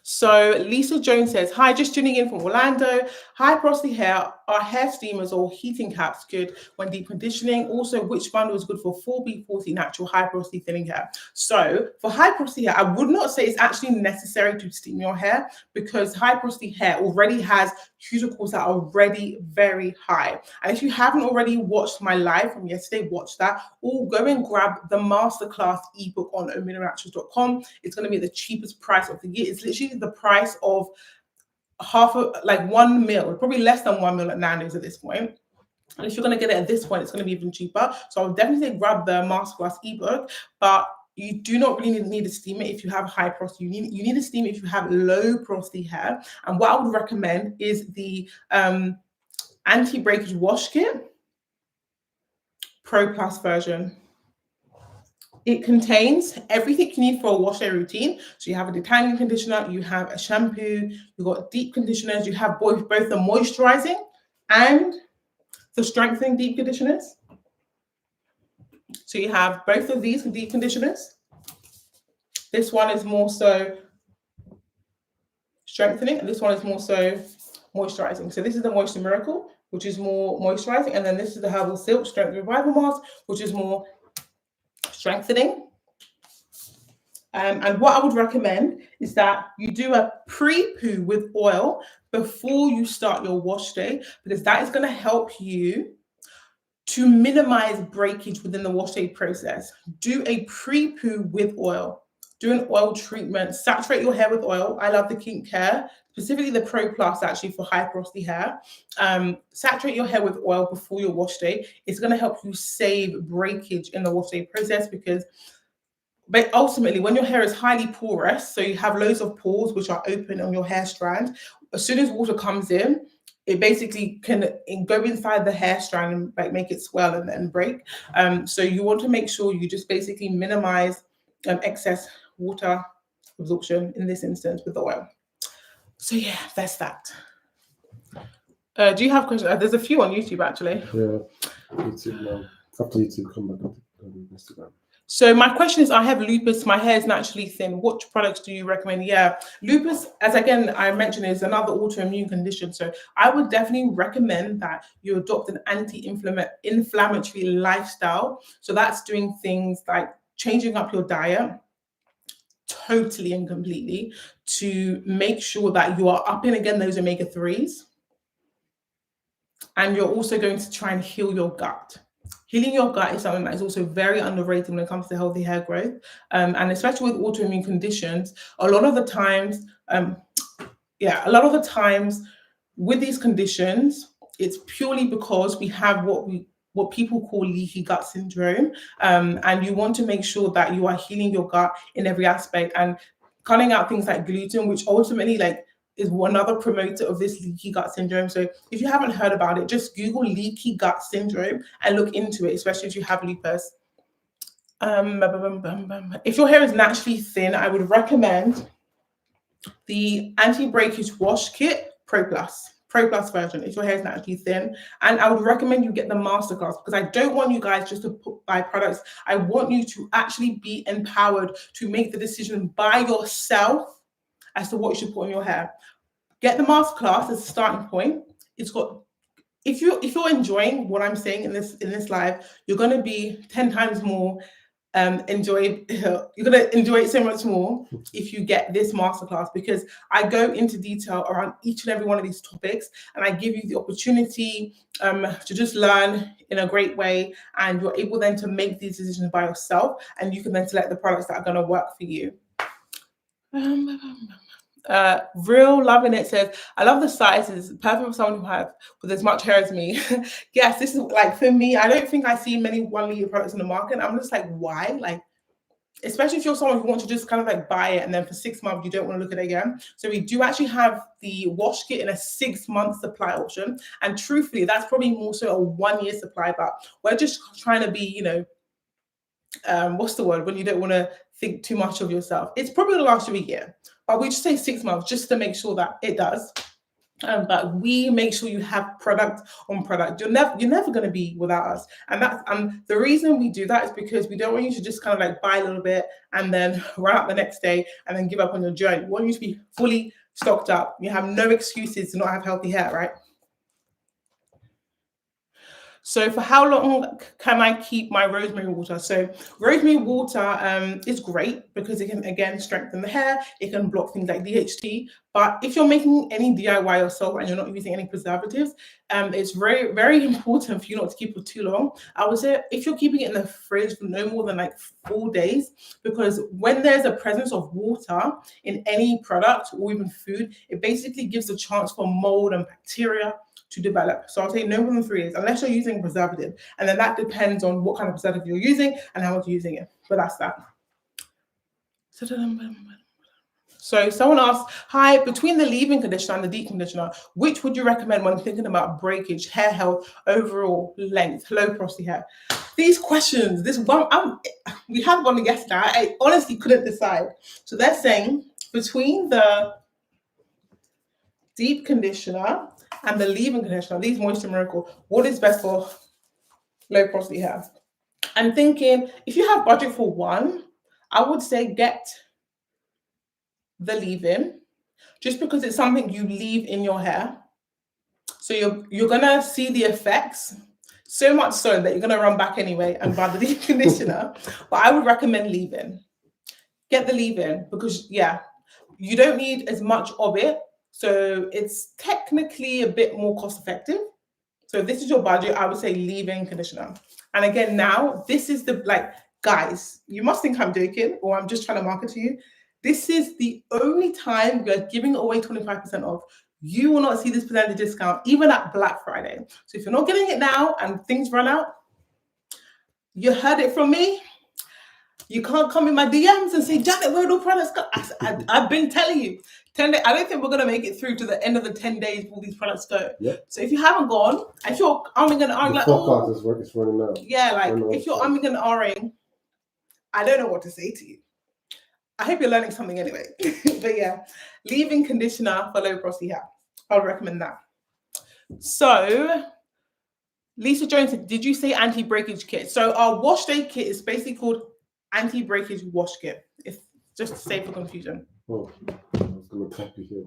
So Lisa Jones says, hi, just tuning in from Orlando. High porosity hair, are hair steamers or heating caps good when deep conditioning? Also, which bundle is good for 4B40 natural high porosity thinning hair? So for high porosity hair, I would not say it's actually necessary to steam your hair, because high porosity hair already has cuticles that are already very high. And if you haven't already watched my live from yesterday, watch that, or go and grab the masterclass ebook on omnimaturals.com. It's going to be the cheapest price of the year. It's literally the price of like 1 mil, probably less than 1 mil at Nando's at this point. And if you're going to get it at this point, it's going to be even cheaper. So I would definitely say grab the masterclass ebook, but you do not really need to steam it if you have high porosity. You need to steam it if you have low porosity hair. And what I would recommend is the anti-breakage wash kit Pro Plus version. It contains everything you need for a wash day routine. So you have a detangling conditioner, you have a shampoo, you've got deep conditioners, you have both the moisturizing and the strengthening deep conditioners. So you have both of these deep conditioners. This one is more so strengthening, and this one is more so moisturizing. So this is the Moisture Miracle, which is more moisturizing, and then this is the Herbal Silk Strength Revival Mask, which is more strengthening. And what I would recommend is that you do a pre-poo with oil before you start your wash day, because that is going to help you to minimize breakage within the wash day process. Do a pre-poo with oil. Do an oil treatment. Saturate your hair with oil. I love the Kink Care, specifically the Pro Plus actually for high porosity hair. Saturate your hair with oil before your wash day. It's going to help you save breakage in the wash day process, but ultimately, when your hair is highly porous, so you have loads of pores which are open on your hair strand, as soon as water comes in, it basically can go inside the hair strand and like make it swell and then break. So you want to make sure you just basically minimize excess water absorption in this instance with the oil. So yeah, that's that. Do you have questions? There's a few on YouTube actually. Yeah, YouTube now. After YouTube, come back on Instagram. So my question is, I have lupus, my hair is naturally thin. What products do you recommend? Yeah, lupus, as again, I mentioned, is another autoimmune condition. So I would definitely recommend that you adopt an anti-inflammatory lifestyle. So that's doing things like changing up your diet totally and completely to make sure that you are upping again those omega-3s. And you're also going to try and heal your gut. Healing your gut is something that is also very underrated when it comes to healthy hair growth. And especially with autoimmune conditions, a lot of the times with these conditions, it's purely because we have what people call leaky gut syndrome. And you want to make sure that you are healing your gut in every aspect and cutting out things like gluten, which ultimately is another promoter of this leaky gut syndrome. So if you haven't heard about it, just Google leaky gut syndrome and look into it, especially if you have lupus. If your hair is naturally thin, I would recommend the anti-breakage wash kit Pro Plus version if your hair is naturally thin. And I would recommend you get the masterclass, because I don't want you guys just to buy products. I want you to actually be empowered to make the decision by yourself as to what you should put on your hair. Get the masterclass as a starting point. It's got, if you're enjoying what I'm saying in this live, you're going to be 10 times more you're going to enjoy it so much more if you get this masterclass, because I go into detail around each and every one of these topics, and I give you the opportunity to just learn in a great way, and you're able then to make these decisions by yourself, and you can then select the products that are going to work for you. Real Loving It says, I love the sizes, perfect for someone who has with as much hair as me. Yes, this is like, for me, I don't think I see many 1 liter products in the market. I'm just like, why? Like, especially if you're someone who wants to just kind of like buy it and then for 6 months you don't want to look at it again. So we do actually have the wash kit in a 6-month supply option, and truthfully that's probably more so a 1 year supply, but we're just trying to be, what's the word when you don't want to think too much of yourself. It's probably going to last you a year, but we just say 6 months just to make sure that it does. But we make sure you have product on product. You're never going to be without us, and that's the reason we do that is because we don't want you to just kind of like buy a little bit and then run out the next day and then give up on your journey. We want you to be fully stocked up. You have no excuses to not have healthy hair, right? So for how long can I keep my rosemary water? So rosemary water is great because it can, again, strengthen the hair. It can block things like DHT. But if you're making any DIY yourself and you're not using any preservatives, it's very, very important for you not to keep it too long. I would say if you're keeping it in the fridge for no more than like 4 days, because when there's a presence of water in any product or even food, it basically gives a chance for mold and bacteria to develop. So I'll say no more than 3 days, unless you're using preservative. And then that depends on what kind of preservative you're using and how much you're using it. But that's that. So someone asked, hi, between the leave-in conditioner and the deep conditioner, which would you recommend when thinking about breakage, hair health, overall length, low porosity hair? These questions, this one, we had one yesterday. I honestly couldn't decide. So they're saying between the deep conditioner and the leave-in conditioner, Leave Moisture Miracle, what is best for low porosity hair? I'm thinking if you have budget for one, I would say get the leave-in, just because it's something you leave in your hair. So you're gonna see the effects, so much so that you're gonna run back anyway and buy the deep conditioner. But I would recommend leave-in. Get the leave-in because you don't need as much of it. So it's technically a bit more cost effective. So if this is your budget, I would say leave-in conditioner. And again, now this is guys, you must think I'm joking or I'm just trying to market to you. This is the only time we're giving away 25% off. You will not see this percentage discount even at Black Friday. So if you're not getting it now and things run out, you heard it from me. You can't come in my DMs and say, Janet, where do products go? I've been telling you. 10 days. I don't think we're going to make it through to the end of the 10 days will these products go. Yep. So if you haven't gone, if you're umming and ahhing, it's running out. Yeah, if you're umming and ahhing, I don't know what to say to you. I hope you're learning something anyway. But yeah, leave-in conditioner for low porosity hair. I would recommend that. So Lisa Jones said, did you say anti-breakage kit? So our wash day kit is basically called anti-breakage wash kit. It's just to save for confusion. Oh, I was going to type it here.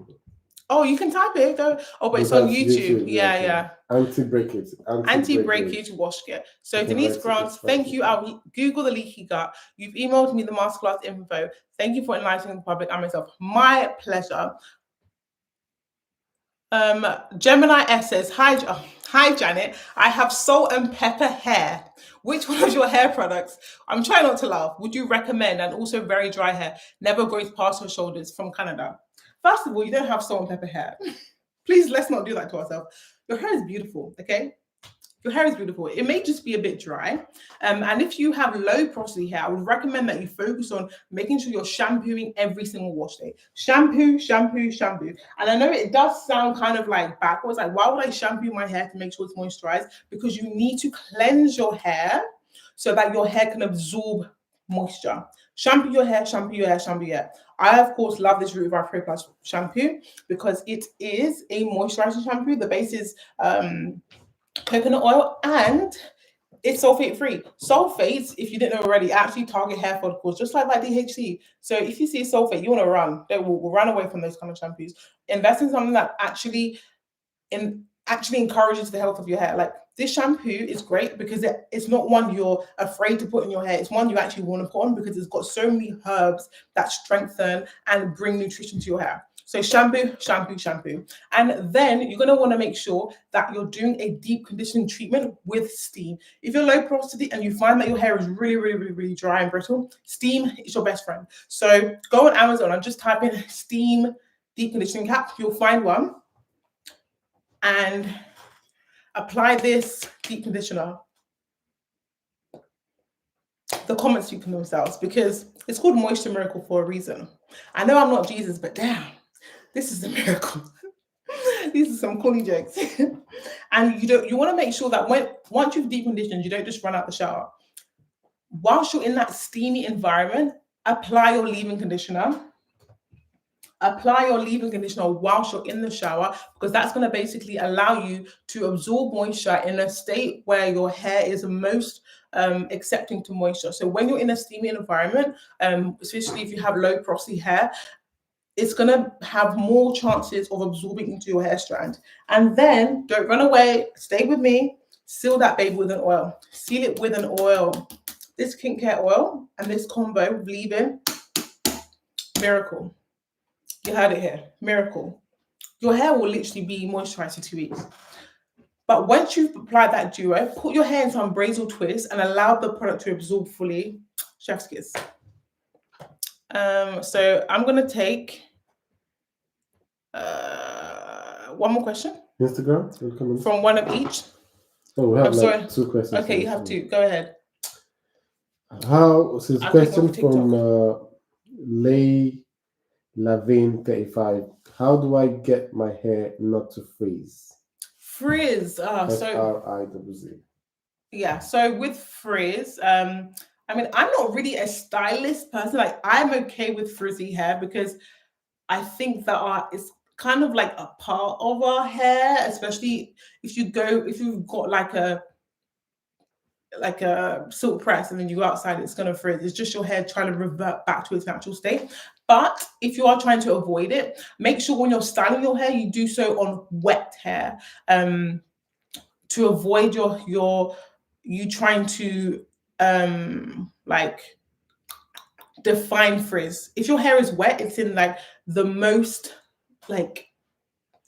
Oh, you can type it. But it's on YouTube. Yeah. Anti-breakage. Anti-breakage wash kit. So Denise Grant, thank you. I'll Google the leaky gut. You've emailed me the masterclass info. Thank you for enlightening the public and myself. My pleasure. Gemini S says, hi Janet, I have salt and pepper hair. Which one of your hair products? I'm trying not to laugh. Would you recommend? And also very dry hair, never grows past her shoulders, from Canada. First of all, you don't have salt and pepper hair. Please, let's not do that to ourselves. Your hair is beautiful, okay? Your hair is beautiful. It may just be a bit dry. And if you have low porosity hair, I would recommend that you focus on making sure you're shampooing every single wash day. Shampoo, shampoo, shampoo. And I know it does sound kind of like backwards. Like, why would I shampoo my hair to make sure it's moisturized? Because you need to cleanse your hair so that your hair can absorb moisture. Shampoo your hair, shampoo your hair, shampoo your hair. I, of course, love this Root Pro Plus shampoo because it is a moisturizing shampoo. The base is coconut oil and it's sulfate free. Sulfates, if you didn't know already, actually target hair follicles, just like DHT. So if you see sulfate, you want to run. They will run away from those kind of shampoos. Invest in something that actually encourages the health of your hair. Like this shampoo is great because it's not one you're afraid to put in your hair. It's one you actually want to put on because it's got so many herbs that strengthen and bring nutrition to your hair. So shampoo, shampoo, shampoo. And then you're going to want to make sure that you're doing a deep conditioning treatment with steam. If you're low porosity and you find that your hair is really, really, really, really dry and brittle, steam is your best friend. So go on Amazon and just type in steam deep conditioning cap. You'll find one. And apply this deep conditioner. The comments speak for themselves because it's called Moisture Miracle for a reason. I know I'm not Jesus, but damn, this is a miracle. These are some corny jokes. And you want to make sure that once you've deep conditioned, you don't just run out the shower. Whilst you're in that steamy environment, apply your leave-in conditioner. Apply your leave-in conditioner whilst you're in the shower because that's going to basically allow you to absorb moisture in a state where your hair is most accepting to moisture. So when you're in a steamy environment, especially if you have low porosity hair, it's going to have more chances of absorbing into your hair strand. And then don't run away. Stay with me. Seal that baby with an oil. Seal it with an oil. This skincare oil and this combo with leave-in, miracle. You heard it here, miracle. Your hair will literally be moisturized for 2 weeks. But once you've applied that duo, put your hair in some braids or twists and allow the product to absorb fully. Chef's kiss. So I'm going to take one more question. Instagram? From one of each. Oh, we have 2 questions. Okay, you have 2. Go ahead. So it's a question from Lavin 35. How do I get my hair not to frizz? Frizz. Frizz. Yeah. So with frizz, I mean, I'm not really a stylist person. Like I'm okay with frizzy hair because I think that it's kind of like a part of our hair, especially if you've got like a silk press and then you go outside, it's going to frizz. It's just your hair trying to revert back to its natural state. But if you are trying to avoid it, make sure when you're styling your hair, you do so on wet hair to avoid you trying to define frizz. If your hair is wet, it's in like the most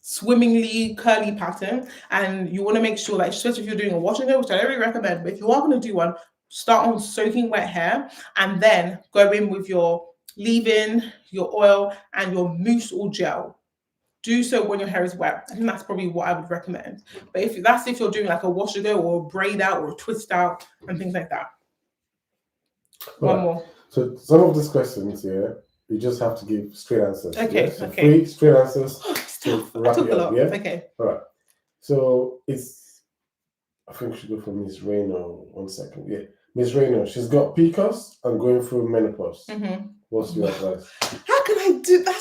swimmingly curly pattern, and you want to make sure, especially if you're doing a wash and go, which I don't really recommend, but if you are going to do one, start on soaking wet hair and then go in with your leave-in, your oil, and your mousse or gel. Do so when your hair is wet. I think that's probably what I would recommend. But if you're doing like a wash and go or a braid out or a twist out and things like that. One more. So some of these questions here, you just have to give straight answers. Okay. Yeah? So 3 straight answers. I took a lot. Yeah? Okay. All right. So I think we should go for Miss Reno. 1 second. Yeah. Miss Reno, she's got PCOS and going through menopause. Mm-hmm. What's your advice? How can I do that?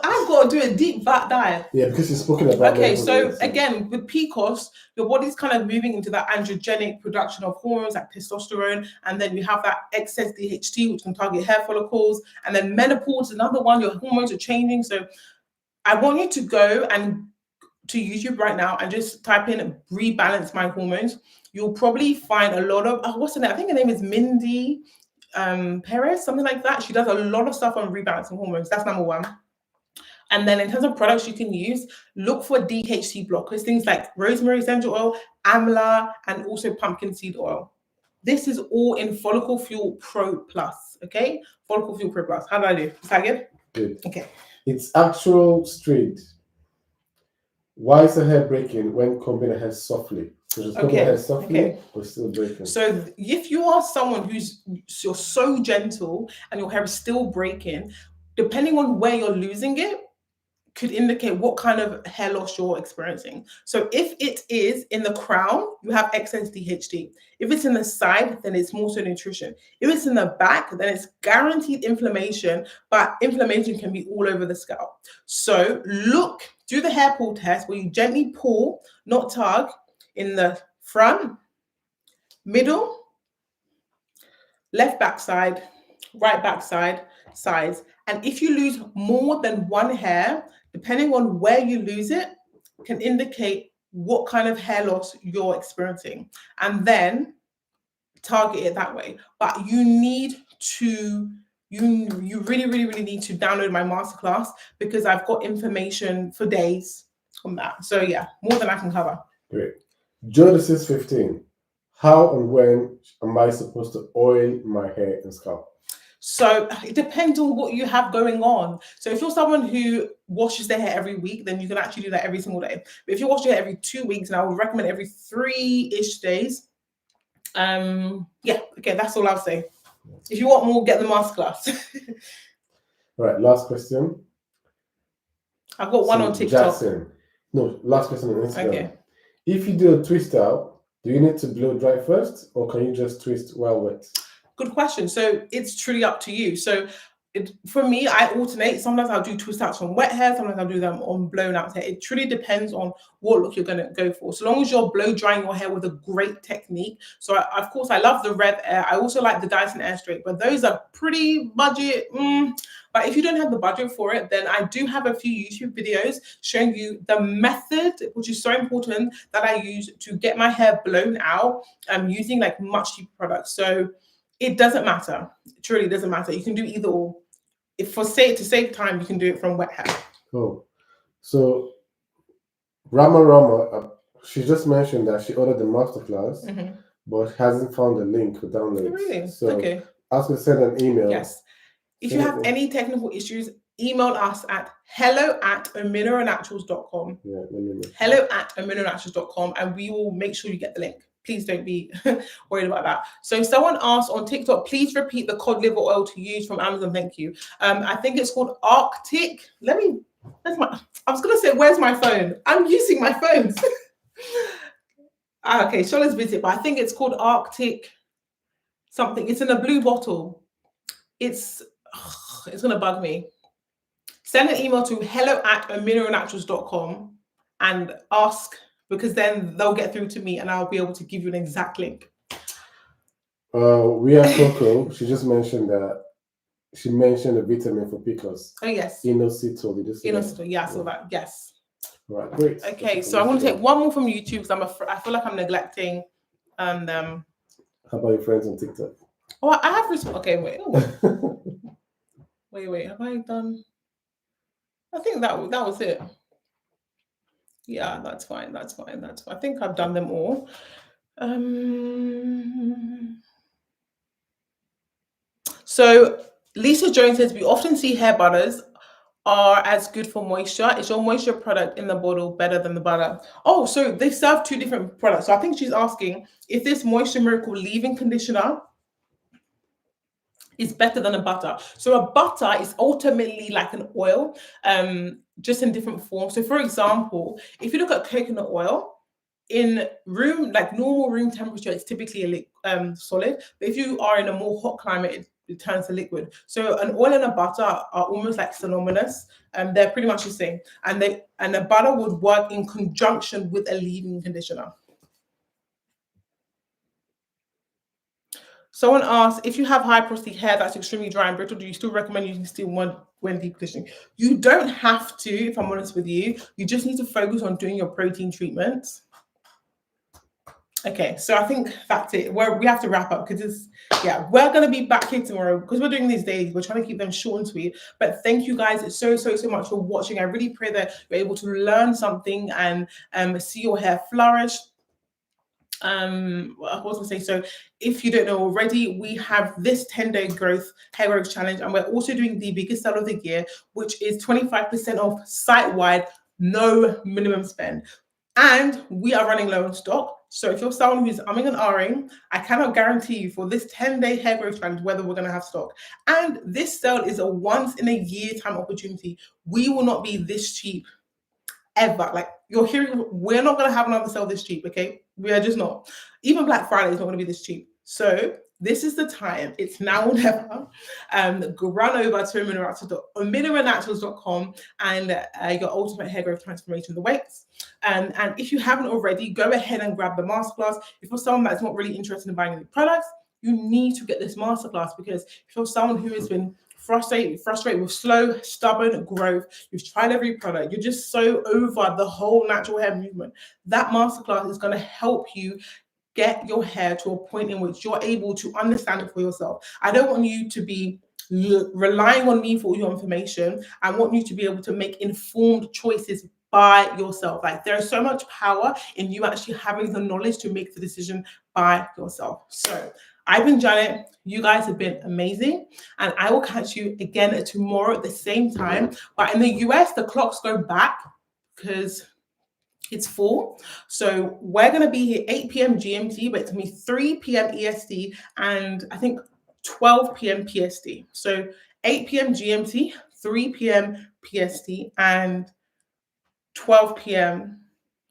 I've got to do a deep dive. Yeah, because you've spoken about. Okay, so again, with PCOS, your body's kind of moving into that androgenic production of hormones like testosterone, and then you have that excess DHT, which can target hair follicles, and then menopause, another one. Your hormones are changing, so I want you to go and to YouTube right now and just type in rebalance my hormones. You'll probably find a lot of what's her name? I think her name is Mindy Perez, something like that. She does a lot of stuff on rebalancing hormones. That's number 1. And then in terms of products you can use, look for DHT blockers, things like rosemary essential oil, amla, and also pumpkin seed oil. This is all in Follicle Fuel Pro Plus, okay? Follicle Fuel Pro Plus. How do I do? Is that good? Good. Okay. It's actual straight. Why is the hair breaking when combing the hair softly? So just combing the hair softly, but still breaking. So if you are someone you're so gentle and your hair is still breaking, depending on where you're losing it, could indicate what kind of hair loss you're experiencing. So if it is in the crown, you have excess DHT. If it's in the side, then it's more so nutrition. If it's in the back, then it's guaranteed inflammation, but inflammation can be all over the scalp. So do the hair pull test where you gently pull, not tug, in the front, middle, left backside, right backside, sides. And if you lose more than one hair, depending on where you lose it, can indicate what kind of hair loss you're experiencing. And then target it that way. But you need to, you really, really, really need to download my masterclass, because I've got information for days on that. So yeah, more than I can cover. Great. Genesis 15. How and when am I supposed to oil my hair and scalp? So it depends on what you have going on. So if you're someone who washes their hair every week, then you can actually do that every single day. But if you wash your hair every 2 weeks, and I would recommend every 3-ish days, yeah, okay, that's all I'll say. If you want more, get the masterclass. All right, last question. I've got one on TikTok. Jackson. No, last question on Instagram. Okay. If you do a twist out, do you need to blow dry first, or can you just twist while wet? Good question. So it's truly up to you. So for me, I alternate. Sometimes I'll do twist outs on wet hair, sometimes I'll do them on blown out hair. It truly depends on what look you're going to go for. So long as you're blow drying your hair with a great technique. So of course, I love the Rev Air. I also like the Dyson Air Straight, but those are pretty budget. But if you don't have the budget for it, then I do have a few YouTube videos showing you the method, which is so important, that I use to get my hair blown out using like much cheaper products. So it doesn't matter. It truly doesn't matter. You can do either or. If to save time, you can do it from wet hair. Cool. So Rama, she just mentioned that she ordered the masterclass, but hasn't found the link for download. Really? So okay. Ask her to send an email. Yes. If you have any technical issues, email us at hello@aminonaturals.com. Yeah, hello@aminonaturals.com, and we will make sure you get the link. Please don't be worried about that. So someone asked on TikTok, please repeat the cod liver oil to use from Amazon. Thank you. I think it's called Arctic. I was going to say, where's my phone? I'm using my phone. Okay, Shola's visit, but I think it's called Arctic something. It's in a blue bottle. It's going to bug me. Send an email to hello@aminonaturals.com and ask, because then they'll get through to me and I'll be able to give you an exact link. We have Coco. She just mentioned that she mentioned a vitamin for PCOS. Oh, yes. Inositol. Inositol, yeah, I saw that. Yes. All right, great. Okay, so I'm going to take one more from YouTube because I feel like I'm neglecting. How about your friends on TikTok? Oh, I have responded. Okay, wait. Wait. Have I done? I think that was it. Yeah, that's fine. I think I've done them all. So Lisa Jones says, we often see hair butters are as good for moisture. Is your moisture product in the bottle better than the butter? Oh, so they serve 2 different products. So I think she's asking if this Moisture Miracle leave-in conditioner is better than a butter. So a butter is ultimately like an oil, just in different forms. So for example, if you look at coconut oil, in normal room temperature, it's typically solid. But if you are in a more hot climate, it turns to liquid. So an oil and a butter are almost like synonymous. They're pretty much the same. And a butter would work in conjunction with a leave-in conditioner. Someone asked, if you have high porosity hair that's extremely dry and brittle, do you still recommend using still when deep conditioning? You don't have to, if I'm honest with you. You just need to focus on doing your protein treatments. Okay, so I think that's it. We have to wrap up because we're going to be back here tomorrow because we're doing these days. We're trying to keep them short and sweet. But thank you guys so much for watching. I really pray that you're able to learn something and see your hair flourish. What was I say? So if you don't know already, we have this 10-day hair growth challenge, and we're also doing the biggest sale of the year, which is 25% off site-wide, no minimum spend. And we are running low on stock. So if you're someone who's umming and ahhing, I cannot guarantee you for this 10-day hair growth challenge whether we're going to have stock. And this sale is a once in a year time opportunity. We will not be this cheap ever. Like, you're hearing, we're not going to have another sale this cheap, okay? We are just not. Even Black Friday is not going to be this cheap. So this is the time. It's now or never. Run over to mineralnaturals.com and your ultimate hair growth transformation, the weights. And if you haven't already, go ahead and grab the masterclass. If you're someone that's not really interested in buying any products, you need to get this masterclass, because if you're someone who has been frustrated with slow, stubborn growth, you've tried every product, you're just so over the whole natural hair movement, that masterclass is going to help you get your hair to a point in which you're able to understand it for yourself. I don't want you to be relying on me for all your information. I want you to be able to make informed choices by yourself. Like, there's so much power in you actually having the knowledge to make the decision by yourself. So I've been Janet. You guys have been amazing. And I will catch you again tomorrow at the same time. But in the US, the clocks go back because it's 4. So we're going to be here 8 p.m. GMT, but it's going to be 3 p.m. EST and I think 12 p.m. PST. So 8 p.m. GMT, 3 p.m. PST, and 12 p.m.,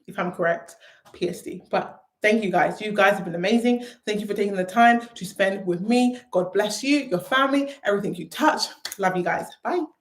if I'm correct, PST. But thank you guys. You guys have been amazing. Thank you for taking the time to spend with me. God bless you, your family, everything you touch. Love you guys. Bye.